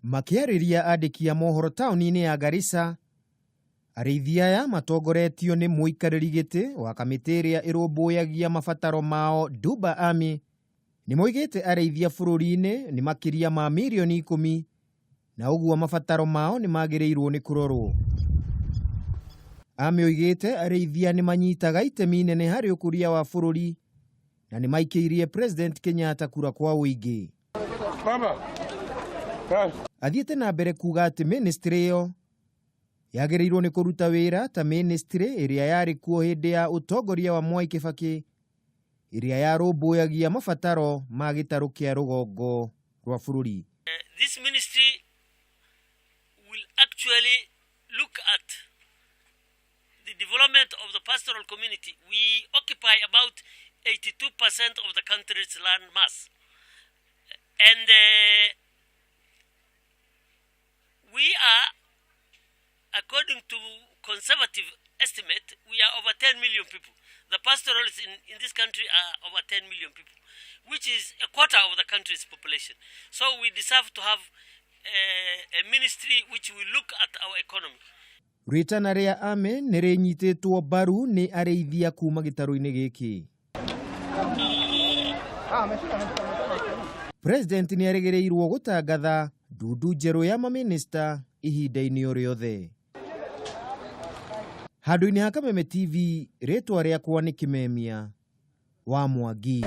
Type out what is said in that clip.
Makiarĩria andĩki a mohoro taũni-inĩ ya Garissa, arĩithia aya matongoretio nĩ mũikarĩri gĩtĩ wa kamĩtĩ ĩrĩa ĩrũmbũyagia mabataro mao Duba Amy, nĩ moigĩte arĩithia bũrũri-inĩ nĩ makĩria ma milioni 10 na ũguo mabataro mao nĩ magĩrĩirwo nĩ kũrorwo. Amy oigĩte arĩithia nĩ manyitaga itemi inene harĩ ũkũria wa bũrũri na nĩ maikĩirie President Kenyatta kura kwa ũingĩ. Athiĩte na mbere kuga atĩ ministry ĩyo yagĩrĩirwo nĩ kũruta wĩra ta ministry ĩrĩa yarĩ kuo hĩndĩ ya ũtongoria wa Mwai Kibaki, ĩrĩa yarũmbũyagia mabataro ma gĩtarũ kĩa rũgongo rwa bũrũri. This ministry will actually look at the development of the pastoral community. We occupy about 82% of the country's land mass. And we are, according to conservative estimate, we are over 10 million people. The pastoralists in this country are over 10 million people, which is a quarter of the country's population. So we deserve to have a ministry which will look at our economy. Ritana rĩa Amy nĩ rĩnyitĩtwo mbaru nĩ arĩithia kuma gĩtarũ-inĩ gĩkĩ. President nĩ arĩgĩrĩirwo gũtangatha ndundu njerũ ya maminista ihinda-inĩ o rĩothe. Handũ-inĩ ha Kameme TV, rĩtwa rĩakwa nĩ Kimemia wa Mwangi.